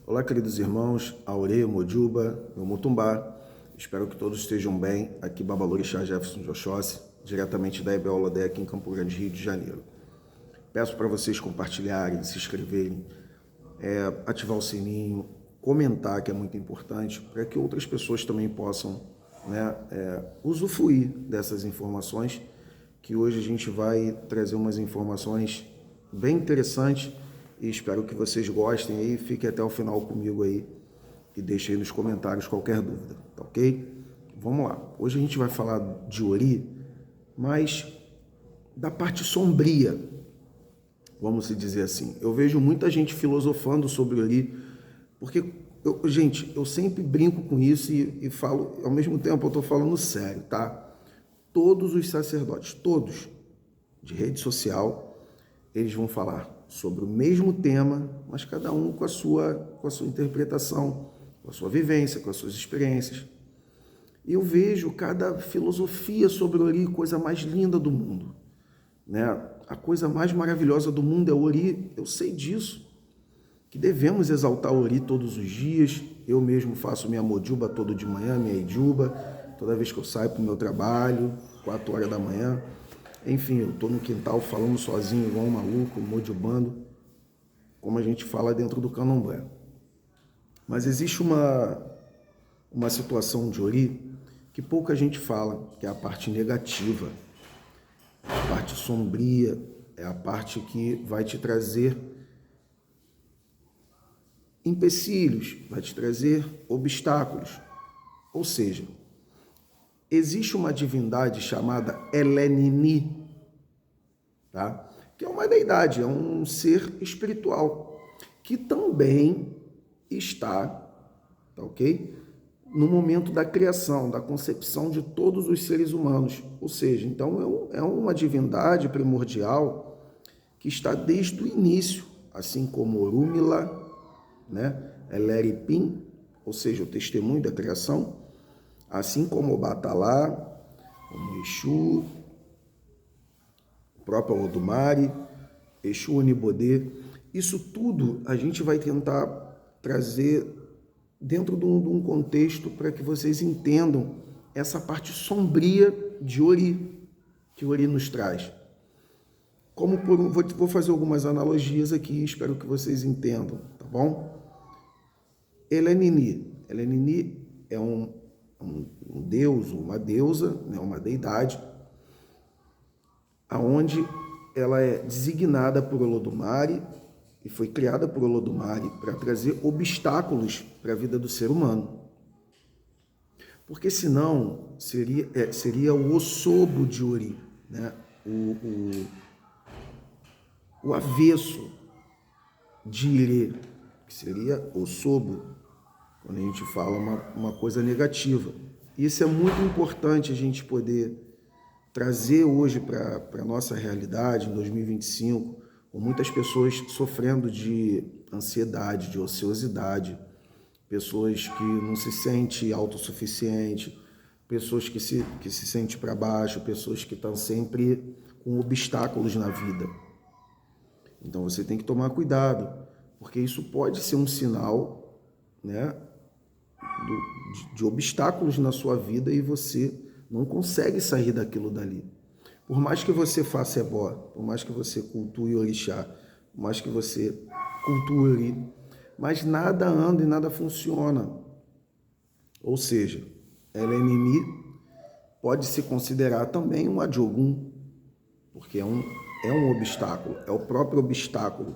Olá, queridos irmãos, Aure, Mojuba, meu Mutumbá. Espero que todos estejam bem. Aqui, Babalorixá Jefferson de Oxóssi, diretamente da EBO Lodé, aqui em Campo Grande, Rio de Janeiro. Peço para vocês compartilharem, se inscreverem, ativar o sininho, comentar, que é muito importante, para que outras pessoas também possam usufruir dessas informações, que hoje a gente vai trazer umas informações bem interessantes e espero que vocês gostem aí, fiquem até o final comigo aí e deixem aí nos comentários qualquer dúvida, tá ok? Vamos lá, hoje a gente vai falar de Ori, mas da parte sombria, vamos dizer assim. Eu vejo muita gente filosofando sobre Ori, porque, eu sempre brinco com isso e falo, ao mesmo tempo eu estou falando sério, tá? Todos os sacerdotes, todos, de rede social, eles vão falar sobre o mesmo tema, mas cada um com a sua interpretação, com a sua vivência, com as suas experiências. E eu vejo cada filosofia sobre o Ori, coisa mais linda do mundo, né? A coisa mais maravilhosa do mundo é o Ori, eu sei disso, que devemos exaltar o Ori todos os dias. Eu mesmo faço minha mojuba todo de manhã, minha ijuba, toda vez que eu saio para o meu trabalho, 4 horas da manhã. Enfim, eu estou no quintal falando sozinho, igual um maluco, mojubando, como a gente fala dentro do candomblé. Mas existe uma situação de Ori que pouca gente fala, que é a parte negativa, a parte sombria, é a parte que vai te trazer empecilhos, vai te trazer obstáculos. Ou seja, existe uma divindade chamada Elenini, tá? Que é uma deidade, é um ser espiritual, que também está, tá ok? No momento da criação, da concepção de todos os seres humanos. Ou seja, então é uma divindade primordial que está desde o início, assim como Orunmila, né? Eleripim, ou seja, o testemunho da criação, assim como o Batalá, como Exu, o próprio Olodumare, Exu Onibodê. Isso tudo a gente vai tentar trazer dentro de um contexto para que vocês entendam essa parte sombria de Ori, que Ori nos traz. Vou fazer algumas analogias aqui, espero que vocês entendam, tá bom? Elenini é um deus, uma deusa, né, uma deidade, aonde ela é designada por Olodumare e foi criada por Olodumare para trazer obstáculos para a vida do ser humano. Porque senão seria o Osobo de Ori, né? O avesso de Ire, que seria Osobo, quando a gente fala uma coisa negativa. Isso é muito importante a gente poder trazer hoje para a nossa realidade, em 2025, com muitas pessoas sofrendo de ansiedade, de ociosidade, pessoas que não se sentem autossuficientes, pessoas que se sentem para baixo, pessoas que estão sempre com obstáculos na vida. Então você tem que tomar cuidado, porque isso pode ser um sinal, né, de obstáculos na sua vida e você não consegue sair daquilo dali. Por mais que você faça ebó, por mais que você cultue orixá, por mais que você cultue Ori, mas nada anda e nada funciona. Ou seja, Elenini pode se considerar também um adjogum, porque é um obstáculo, é o próprio obstáculo.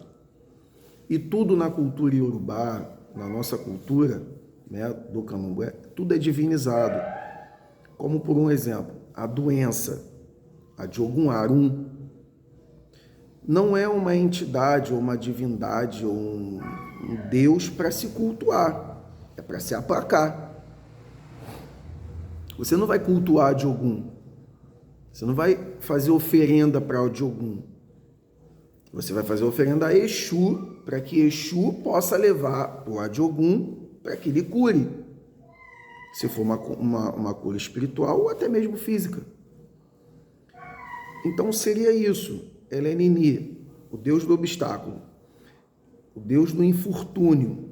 E tudo na cultura iorubá, na nossa cultura, né, do candomblé, tudo é divinizado. Como por um exemplo, a doença, a Diogun Arum, não é uma entidade ou uma divindade ou um deus para se cultuar, é para se aplacar. Você não vai cultuar a Diogun, você não vai fazer oferenda para o Diogun, você vai fazer oferenda a Exu, para que Exu possa levar o Adjogum para que ele cure, se for uma cura espiritual ou até mesmo física. Então seria isso, Elenini, o deus do obstáculo, o deus do infortúnio,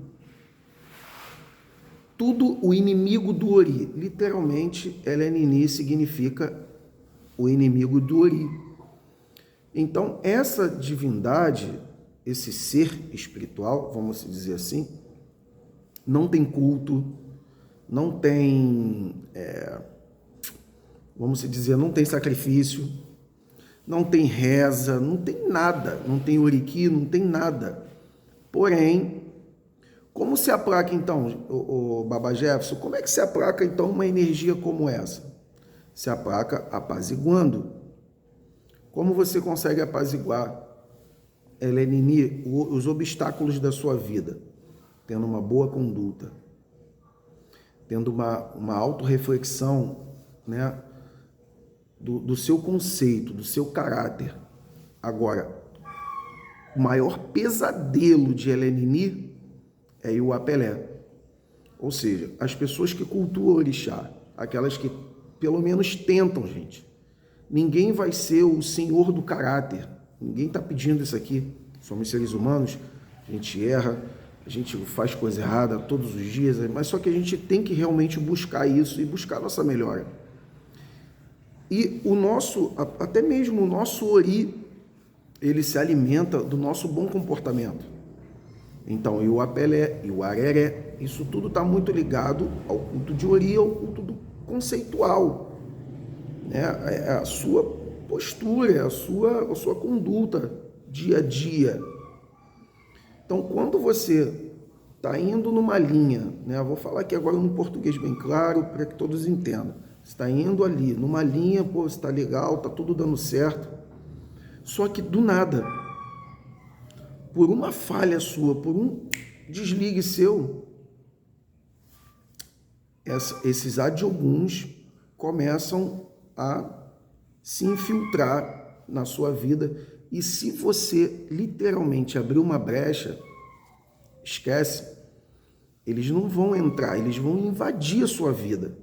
tudo o inimigo do Ori. Literalmente, Elenini significa o inimigo do Ori. Então, essa divindade, esse ser espiritual, vamos dizer assim, não tem culto, não tem, vamos dizer, não tem sacrifício, não tem reza, não tem nada, não tem oriki, não tem nada. Porém, como se aplaca então, o Baba Jefferson, como é que se aplaca então uma energia como essa? Se aplaca apaziguando. Como você consegue apaziguar, Elenini, os obstáculos da sua vida? Tendo uma boa conduta, tendo uma autorreflexão, né, do seu conceito, do seu caráter. Agora, o maior pesadelo de Elenini é o Apelé. Ou seja, as pessoas que cultuam o orixá, aquelas que pelo menos tentam, gente. Ninguém vai ser o senhor do caráter. Ninguém está pedindo isso aqui. Somos seres humanos, a gente erra, a gente faz coisa errada todos os dias, mas só que a gente tem que realmente buscar isso e buscar a nossa melhora. E o nosso, até mesmo o nosso Ori, ele se alimenta do nosso bom comportamento. Então, e o Apelé, e o Areré, isso tudo está muito ligado ao culto de Ori, ao culto do conceitual, né? A sua postura, a sua conduta dia a dia. Então, quando você está indo numa linha, né? Eu vou falar aqui agora no português bem claro, para que todos entendam. Você está indo ali, numa linha, pô, está legal, está tudo dando certo, só que do nada, por uma falha sua, por um desligue seu, esses adioguns começam a se infiltrar na sua vida. E se você literalmente abrir uma brecha, esquece, eles não vão entrar, eles vão invadir a sua vida.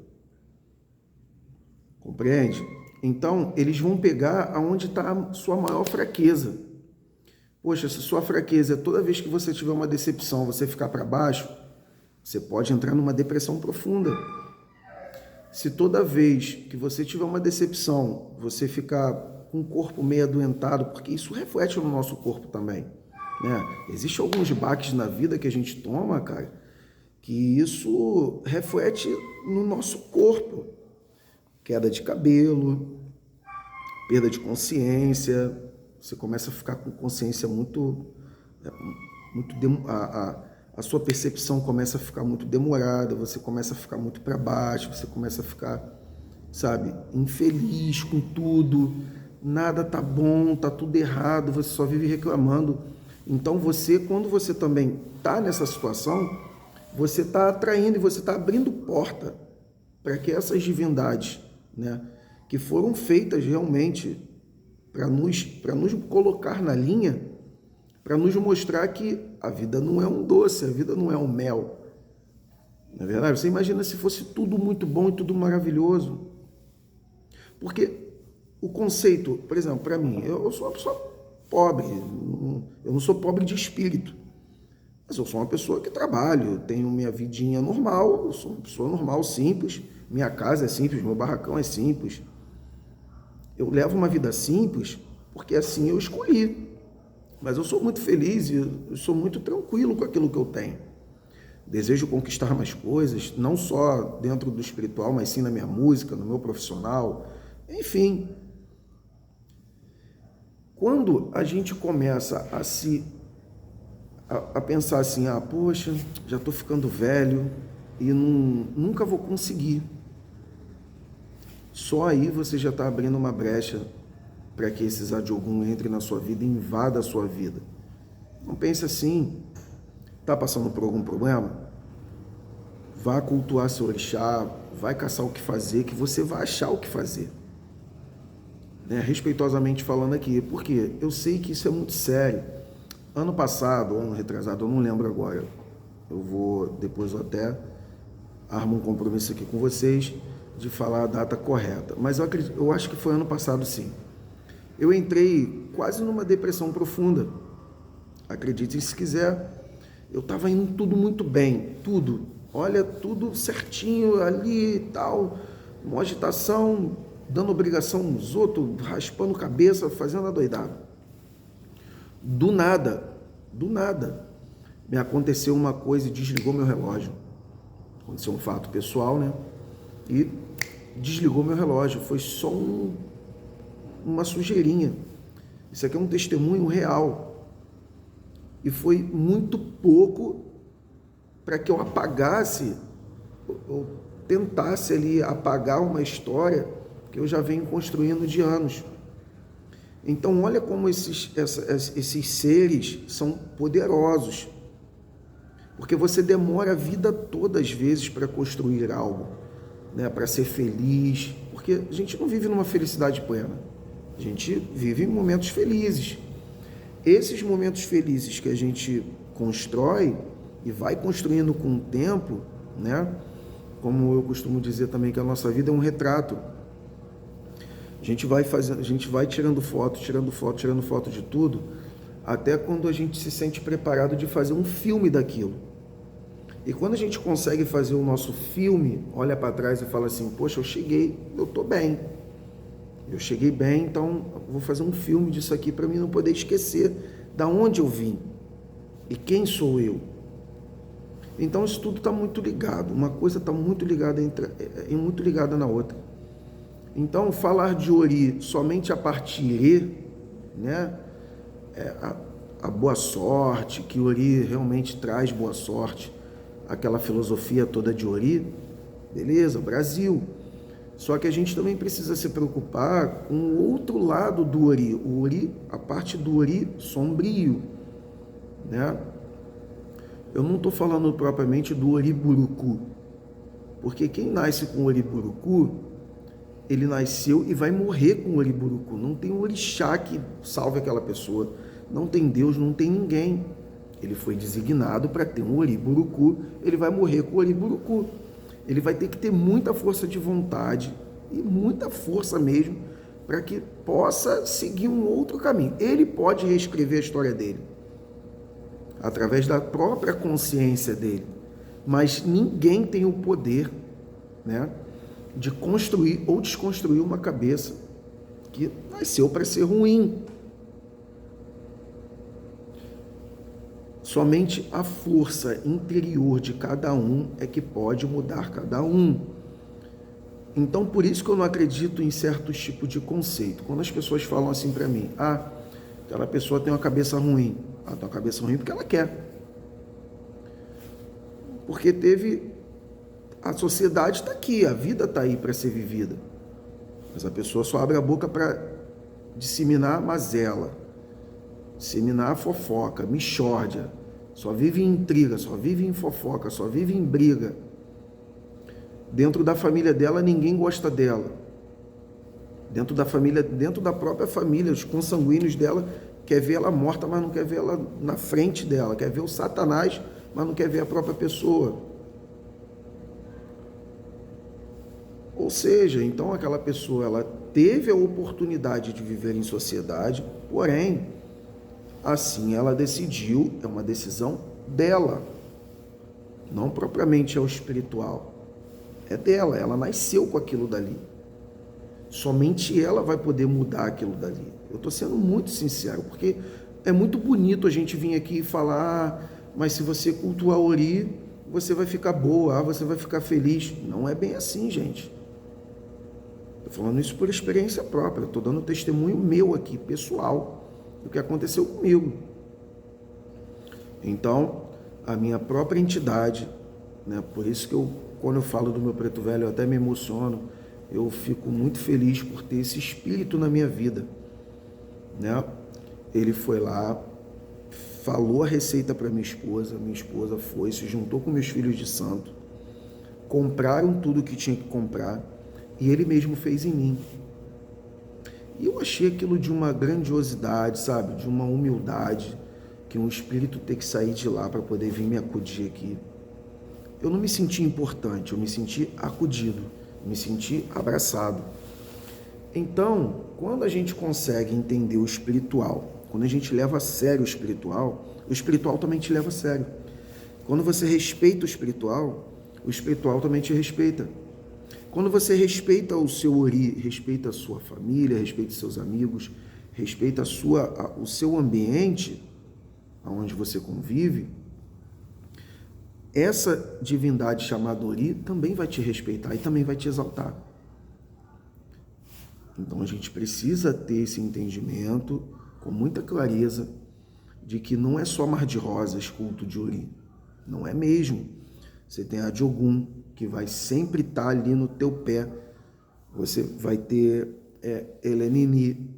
Compreende? Então, eles vão pegar aonde está a sua maior fraqueza. Poxa, se sua fraqueza é toda vez que você tiver uma decepção, você ficar para baixo, você pode entrar numa depressão profunda. Se toda vez que você tiver uma decepção, você ficar com o corpo meio adoentado, porque isso reflete no nosso corpo também, né? Existem alguns baques na vida que a gente toma, cara, que isso reflete no nosso corpo. Queda de cabelo, perda de consciência, você começa a ficar com consciência a sua percepção começa a ficar muito demorada, você começa a ficar muito para baixo, você começa a ficar, sabe, infeliz com tudo, nada tá bom, tá tudo errado, você só vive reclamando. Então você, quando você também tá nessa situação, você tá atraindo e você tá abrindo porta para que essas divindades, né, que foram feitas realmente para nos colocar na linha, para nos mostrar que a vida não é um doce, a vida não é um mel. Não é verdade? Você imagina se fosse tudo muito bom e tudo maravilhoso. Porque o conceito, por exemplo, para mim, eu sou uma pessoa pobre, eu não sou pobre de espírito, mas eu sou uma pessoa que trabalho, tenho minha vidinha normal, eu sou uma pessoa normal, simples, minha casa é simples, meu barracão é simples. Eu levo uma vida simples porque assim eu escolhi. Mas eu sou muito feliz e eu sou muito tranquilo com aquilo que eu tenho. Desejo conquistar mais coisas, não só dentro do espiritual, mas sim na minha música, no meu profissional, enfim. Quando a gente começa a pensar assim, poxa, já estou ficando velho e nunca vou conseguir. Só aí você já está abrindo uma brecha para que esses adiogun entrem na sua vida e invadam a sua vida. Não pense assim. Está passando por algum problema? Vá cultuar seu orixá, vai caçar o que fazer, que você vai achar o que fazer. Né? Respeitosamente falando aqui, porque eu sei que isso é muito sério. Ano passado, ano retrasado, eu não lembro agora. Depois eu até armo um compromisso aqui com vocês de falar a data correta. Mas eu acho que foi ano passado, sim. Eu entrei quase numa depressão profunda. Acreditem se quiser. Eu estava indo tudo muito bem, tudo. olha, tudo certinho ali e tal, uma agitação, dando obrigação nos outros, raspando cabeça, fazendo a doidada. Do nada, me aconteceu uma coisa e desligou meu relógio. Aconteceu um fato pessoal, né? E desligou meu relógio. Foi só uma sujeirinha. Isso aqui é um testemunho real. E foi muito pouco para que eu apagasse, ou tentasse ali apagar uma história que eu já venho construindo de anos. Então, olha como esses seres são poderosos. Porque você demora a vida toda, às vezes, para construir algo, né? Para ser feliz. Porque a gente não vive numa felicidade plena. A gente vive em momentos felizes. Esses momentos felizes que a gente constrói e vai construindo com o tempo, né? Como eu costumo dizer também que a nossa vida é um retrato. A gente vai tirando foto de tudo, até quando a gente se sente preparado de fazer um filme daquilo. E quando a gente consegue fazer o nosso filme, olha para trás e fala assim, poxa, eu cheguei, eu estou bem. Eu cheguei bem, então vou fazer um filme disso aqui para mim não poder esquecer da onde eu vim e quem sou eu. Então isso tudo está muito ligado, uma coisa está muito ligada na outra. Então falar de Ori somente a partir, né, a boa sorte, que Ori realmente traz boa sorte, aquela filosofia toda de Ori, beleza, Brasil. Só que a gente também precisa se preocupar com o outro lado do Ori. O Ori, a parte do Ori sombrio, né? Eu não estou falando propriamente do Ori Buruku, porque quem nasce com o Ori Buruku, ele nasceu e vai morrer com o Ori Buruku. Não tem um orixá que salve aquela pessoa, não tem Deus, não tem ninguém. Ele foi designado para ter um Ori Buruku, ele vai morrer com o Ori Buruku. Ele vai ter que ter muita força de vontade e muita força mesmo para que possa seguir um outro caminho. Ele pode reescrever a história dele através da própria consciência dele, mas ninguém tem o poder, né, de construir ou desconstruir uma cabeça que nasceu para ser ruim. Somente a força interior de cada um é que pode mudar cada um. Então, por isso que eu não acredito em certos tipos de conceito. Quando as pessoas falam assim para mim, aquela pessoa tem uma cabeça ruim. Ela tem uma cabeça ruim porque ela quer. Porque a sociedade está aqui, a vida está aí para ser vivida. Mas a pessoa só abre a boca para disseminar mazela, disseminar fofoca, mixórdia. Só vive em intriga, só vive em fofoca, só vive em briga. Dentro da família dela, ninguém gosta dela. Dentro da própria família, os consanguíneos dela quer ver ela morta, mas não quer ver ela na frente dela. Quer ver o Satanás, mas não quer ver a própria pessoa. Ou seja, então aquela pessoa, ela teve a oportunidade de viver em sociedade, porém, assim ela decidiu, é uma decisão dela, não propriamente é o espiritual, é dela, ela nasceu com aquilo dali. Somente ela vai poder mudar aquilo dali. Eu estou sendo muito sincero, porque é muito bonito a gente vir aqui e falar, mas se você cultuar Ori, você vai ficar boa, você vai ficar feliz. Não é bem assim, gente. Estou falando isso por experiência própria, estou dando testemunho meu aqui, pessoal, do que aconteceu comigo. Então, a minha própria entidade, né, por isso que quando eu falo do meu preto velho, eu até me emociono, eu fico muito feliz por ter esse espírito na minha vida, né? Ele foi lá, falou a receita para minha esposa foi, se juntou com meus filhos de santo, compraram tudo que tinha que comprar, e ele mesmo fez em mim. E eu achei aquilo de uma grandiosidade, sabe? De uma humildade, que um espírito tem que sair de lá para poder vir me acudir aqui. Eu não me senti importante, eu me senti acudido, me senti abraçado. Então, quando a gente consegue entender o espiritual, quando a gente leva a sério o espiritual também te leva a sério. Quando você respeita o espiritual, o espiritual também te respeita. Quando você respeita o seu ori, respeita a sua família, respeita os seus amigos, respeita o seu ambiente, onde você convive, essa divindade chamada ori também vai te respeitar e também vai te exaltar. Então a gente precisa ter esse entendimento com muita clareza de que não é só mar de rosas culto de ori. Não é mesmo. Você tem a de Ogum, que vai sempre estar ali no teu pé. Você vai ter Elenini.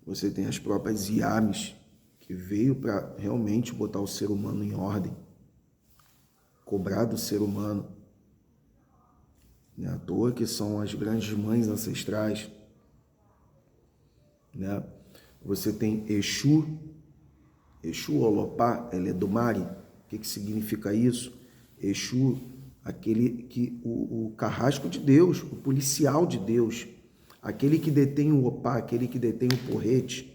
Você tem as próprias Iames, que veio para realmente botar o ser humano em ordem. Cobrar do ser humano. Não é à toa que são as grandes mães ancestrais. Né? Você tem Exu. Exu Olopá, ela é do Mari. O que significa isso? Exu, aquele que o carrasco de Deus, o policial de Deus, aquele que detém o opá, aquele que detém o porrete.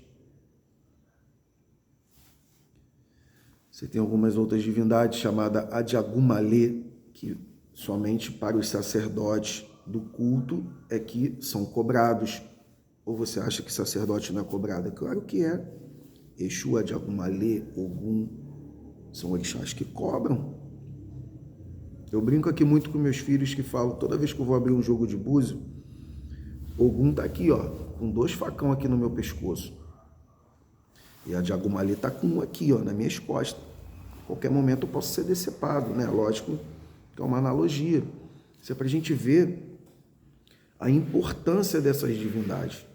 Você tem algumas outras divindades chamadas Adiagumalê, que somente para os sacerdotes do culto é que são cobrados. Ou você acha que sacerdote não é cobrado? É claro que é. Exu, Adiagumalê, Ogum, são orixás que cobram. Eu brinco aqui muito com meus filhos que falam, toda vez que eu vou abrir um jogo de búzio, Ogum tá aqui, ó, com 2 facão aqui no meu pescoço. E a Adiagumalê tá com um aqui, ó, nas minhas costas. A qualquer momento eu posso ser decepado, né? Lógico que é uma analogia. Isso é pra gente ver a importância dessas divindades.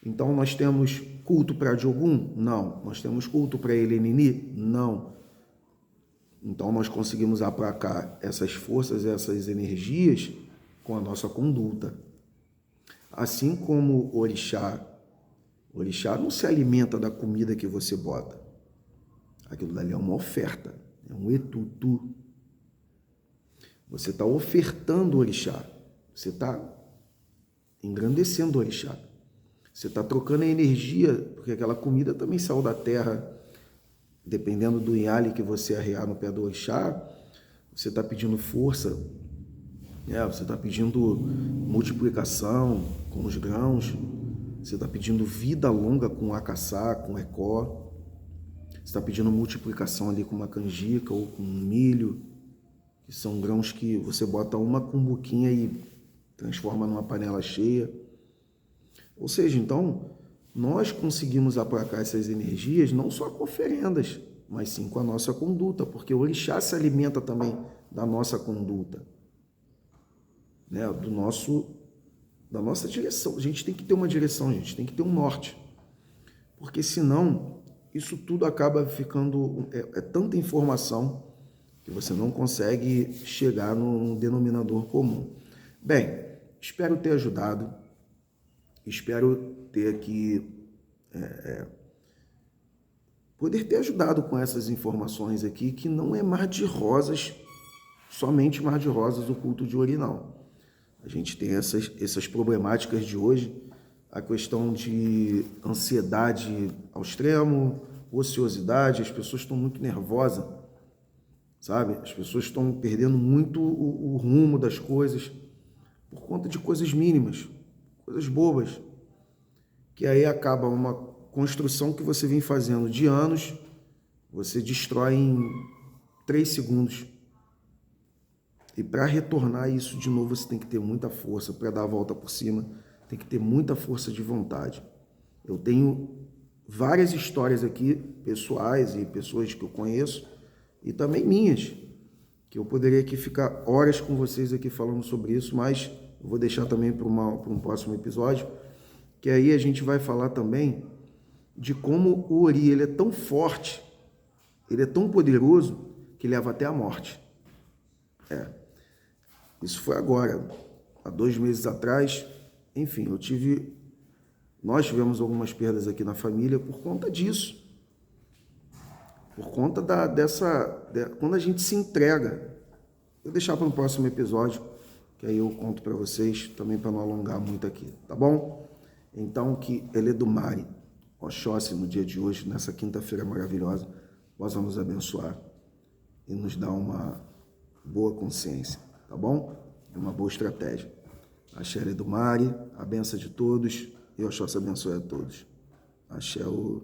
Então nós temos culto para Ogum? Não. Nós temos culto para Elenini? Não. Então nós conseguimos aplacar essas forças, essas energias com a nossa conduta. Assim como o orixá não se alimenta da comida que você bota. Aquilo dali é uma oferta, é um etutu. Você está ofertando o orixá, você está engrandecendo o orixá. Você está trocando a energia, porque aquela comida também saiu da terra. Dependendo do inhale que você arrear no pé do orixá, você está pedindo força, você está pedindo multiplicação com os grãos, você está pedindo vida longa com acaçá, com ecó, você está pedindo multiplicação ali com uma canjica ou com milho, que são grãos que você bota uma cumbuquinha e transforma numa panela cheia. Ou seja, então, nós conseguimos aplacar essas energias não só com oferendas, mas sim com a nossa conduta, porque o orixá se alimenta também da nossa conduta, né? Da nossa direção. A gente tem que ter uma direção, a gente tem que ter um norte, porque senão isso tudo acaba ficando... É tanta informação que você não consegue chegar num denominador comum. Bem, espero ter ajudado, espero ter aqui... poder ter ajudado com essas informações aqui, que não é mar de rosas, somente mar de rosas o culto de ori, não. A gente tem essas problemáticas de hoje, a questão de ansiedade ao extremo, ociosidade, as pessoas estão muito nervosas, sabe? As pessoas estão perdendo muito o rumo das coisas por conta de coisas mínimas, coisas bobas, que aí acaba uma construção que você vem fazendo de anos, você destrói em 3 segundos. E para retornar isso de novo, você tem que ter muita força. Para dar a volta por cima, tem que ter muita força de vontade. Eu tenho várias histórias aqui, pessoais e pessoas que eu conheço, e também minhas, que eu poderia aqui ficar horas com vocês aqui falando sobre isso, mas eu vou deixar também para um próximo episódio, que aí a gente vai falar também de como o ori ele é tão forte, ele é tão poderoso, que leva até a morte. Isso foi agora, há 2 meses atrás. Enfim, nós tivemos algumas perdas aqui na família por conta disso. Por conta quando a gente se entrega. Vou deixar para o próximo episódio, que aí eu conto para vocês, também para não alongar muito aqui, tá bom? Então, que Eledumare, Oxóssi, no dia de hoje, nessa quinta-feira maravilhosa, possa nos abençoar e nos dar uma boa consciência, tá bom? É uma boa estratégia. Axé do Mari, a benção de todos e Oxóssi abençoe a todos. Axé o